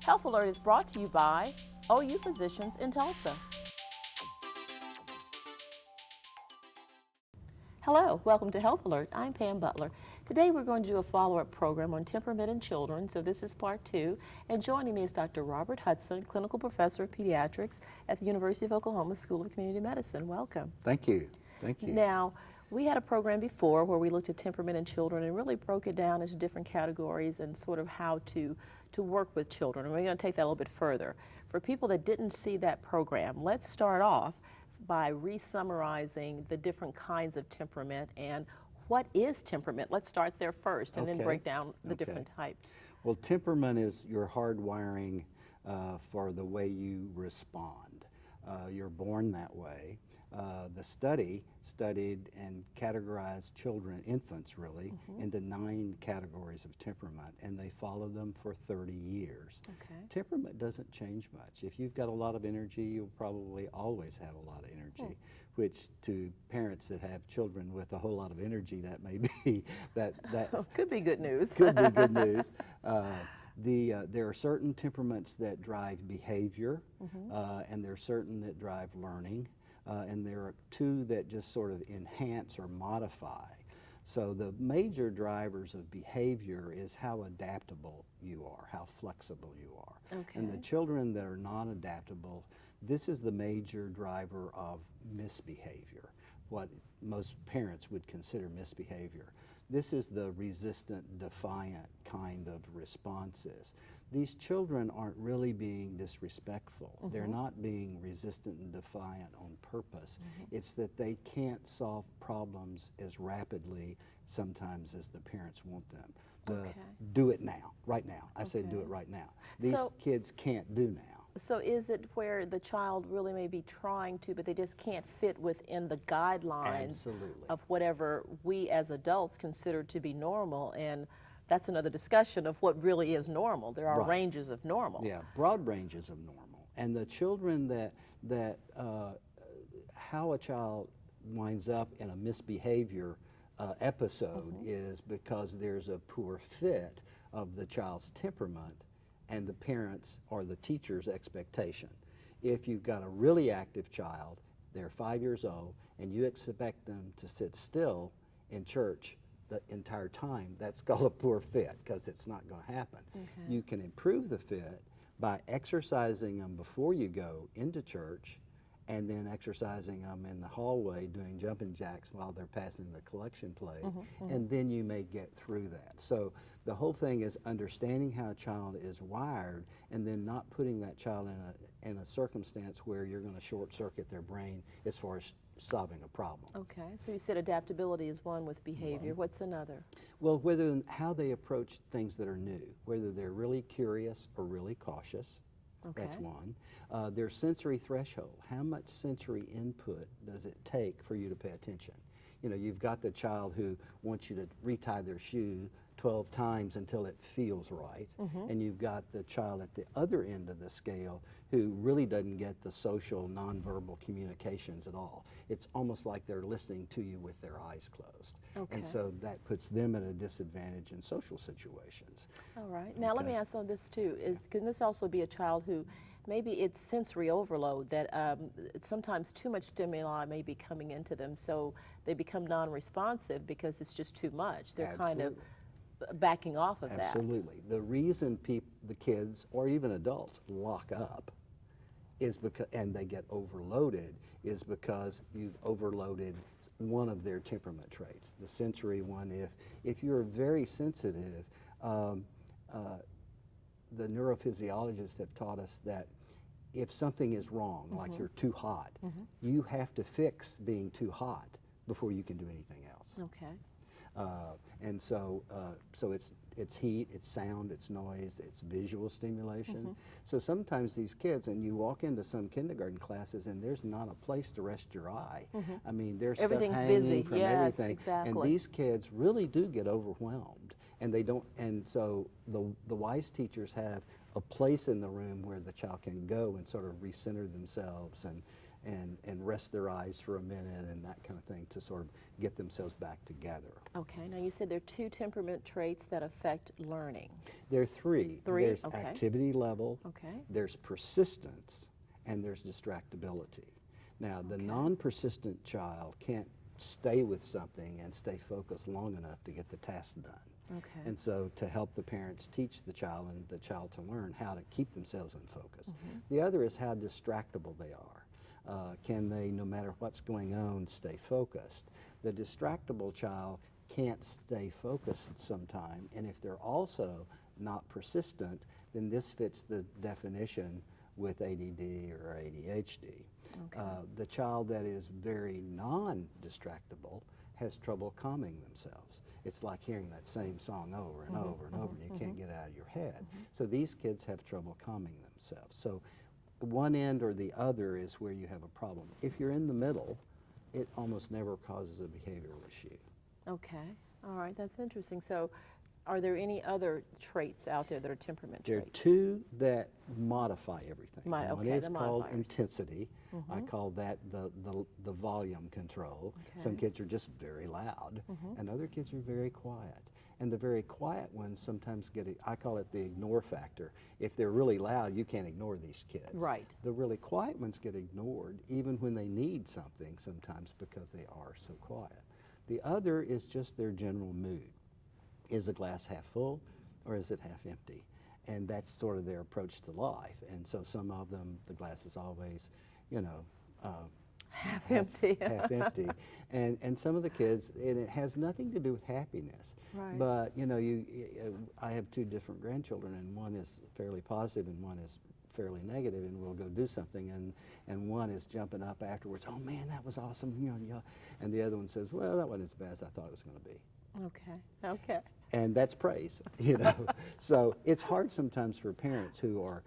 Health Alert is brought to you by OU Physicians in Tulsa. Hello, welcome to Health Alert. I'm Pam Butler. Today we're going to do a follow-up program on temperament in children, so this is part 2. And joining me is Dr. Robert Hudson, Clinical Professor of Pediatrics at the University of Oklahoma School of Community Medicine. Welcome. Thank you. Thank you. Now, we had a program before where we looked at temperament in children and really broke it down into different categories and sort of how to work with children. And we're going to take that a little bit further. For people that didn't see that program, let's start off by re-summarizing the different kinds of temperament and what is temperament. Let's start there first and then break down the different types. Well, temperament is your hardwiring for the way you respond. You're born that way. The study studied and categorized children, infants really, into 9 categories of temperament, and they followed them for 30 years. Okay. Temperament doesn't change much. If you've got a lot of energy, you'll probably always have a lot of energy, which to parents that have children with a whole lot of energy, that may be, that could be good news. Could be good news. There are certain temperaments that drive behavior, and there are certain that drive learning. And there are 2 that just sort of enhance or modify. So the major drivers of behavior is how adaptable you are, how flexible you are. Okay. And the children that are non-adaptable, this is the major driver of misbehavior, what most parents would consider misbehavior. This is the resistant, defiant kind of responses. These children aren't really being disrespectful. They're not being resistant and defiant on purpose. It's that they can't solve problems as rapidly sometimes as the parents want them. Do it now, right now. I say do it right now. These kids can't do now. So is it where the child really may be trying to, but they just can't fit within the guidelines of whatever we as adults consider to be normal? And that's another discussion of what really is normal. There are ranges of normal. Yeah, broad ranges of normal. And the children how a child winds up in a misbehavior episode is because there's a poor fit of the child's temperament and the parents' or the teacher's expectation. If you've got a really active child, they're 5 years old, and you expect them to sit still in church the entire time, that's called a poor fit, because it's not going to happen. You can improve the fit by exercising them before you go into church, and then exercising them in the hallway doing jumping jacks while they're passing the collection plate, and then you may get through that. So the whole thing is understanding how a child is wired and then not putting that child in a circumstance where you're going to short circuit their brain as far as solving a problem. Okay, so you said adaptability is one with behavior. What's another? Well, how they approach things that are new, whether they're really curious or really cautious. That's one. Their sensory threshold. How much sensory input does it take for you to pay attention? You know, you've got the child who wants you to retie their shoe 12 times until it feels right, and you've got the child at the other end of the scale who really doesn't get the social nonverbal communications at all. It's almost like they're listening to you with their eyes closed. And so that puts them at a disadvantage in social situations. All right. Now let me ask on this too. Can this also be a child who maybe it's sensory overload, that sometimes too much stimuli may be coming into them, so they become non-responsive because it's just too much. They're kind of backing off of that. Absolutely. The reason the kids or even adults lock up is because, and they get overloaded, is because you've overloaded one of their temperament traits, the sensory one. If you're very sensitive, the neurophysiologists have taught us that if something is wrong, like you're too hot, you have to fix being too hot before you can do anything else. Okay. And so it's heat, it's sound, it's noise, it's visual stimulation. So sometimes these kids, and you walk into some kindergarten classes and there's not a place to rest your eye. I mean, there's stuff hanging busy. from Yes, everything. exactly. And these kids really do get overwhelmed. And they don't, and so the wise teachers have a place in the room where the child can go and sort of recenter themselves and and rest their eyes for a minute and that kind of thing to sort of get themselves back together. Okay, now you said there are 2 temperament traits that affect learning. There are 3. Three? There's Okay. activity level, Okay. there's persistence, and there's distractibility. Now, the Okay. non-persistent child can't stay with something and stay focused long enough to get the task done. Okay. And so to help the parents teach the child and the child to learn how to keep themselves in focus. The other is how distractible they are. Can they, no matter what's going on, stay focused? The distractible child can't stay focused sometime, and if they're also not persistent, then this fits the definition with ADD or ADHD. Okay. The child that is very non-distractible has trouble calming themselves. It's like hearing that same song over and over and over, and you can't get it out of your head. So these kids have trouble calming themselves. So one end or the other is where you have a problem. If you're in the middle, it almost never causes a behavioral issue. Okay, all right, that's interesting. So are there any other traits out there that are temperament There are traits? 2 that modify everything. One Okay, is the called modifiers. intensity. I call that the volume control. Some Okay. kids are just very loud, and other kids are very quiet. And the very quiet ones sometimes I call it the ignore factor. If they're really loud, you can't ignore these kids. Right. The really quiet ones get ignored even when they need something sometimes because they are so quiet. The other is just their general mood. Is the glass half full or is it half empty? And that's sort of their approach to life. And so some of them, the glass is always, you know, Half empty. half empty. And some of the kids, and it has nothing to do with happiness. Right. But, you know, I have 2 different grandchildren, and one is fairly positive and one is fairly negative, and we'll go do something, and one is jumping up afterwards, oh man, that was awesome, you know, yeah. And the other one says, well, that wasn't as bad as I thought it was going to be. Okay, okay. And that's praise, you know. So it's hard sometimes for parents who are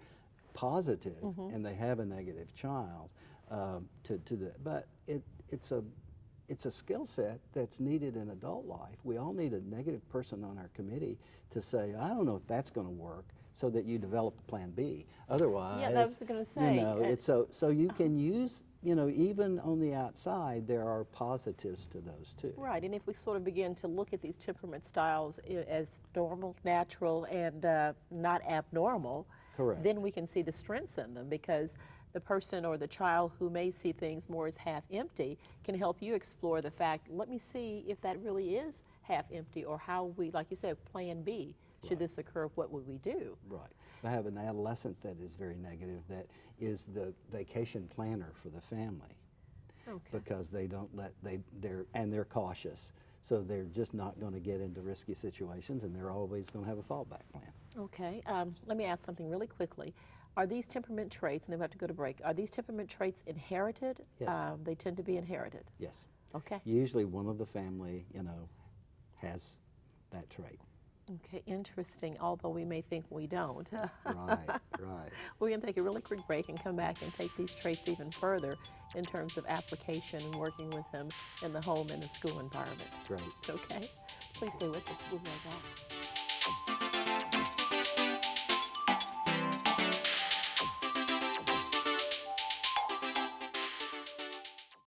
positive and they have a negative child to do that. But it's a skill set that's needed in adult life. We all need a negative person on our committee to say, I don't know if that's going to work, so that you develop a plan B. Otherwise, Yeah, I was going to say. you know, it's so you can use, you know, even on the outside, there are positives to those too. Right, and if we sort of begin to look at these temperament styles as normal, natural, and not abnormal, Correct. then we can see the strengths in them, because the person or the child who may see things more as half empty can help you explore the fact, let me see if that really is half empty, or how we, like you said, plan B. Should this occur, what would we do? Right. I have an adolescent that is very negative, that is the vacation planner for the family. Okay. Because they don't they're cautious. So they're just not going to get into risky situations, and they're always going to have a fallback plan. Okay, let me ask something really quickly. Are these temperament traits, and then we have to go to break, are these temperament traits inherited? Yes. They tend to be inherited. Yes. Okay. Usually one of the family, you know, has that trait. Okay, interesting, although we may think we don't. Right, right. We're going to take a really quick break and come back and take these traits even further in terms of application and working with them in the home and the school environment. Great. Okay? Please stay with us. We'll be right back.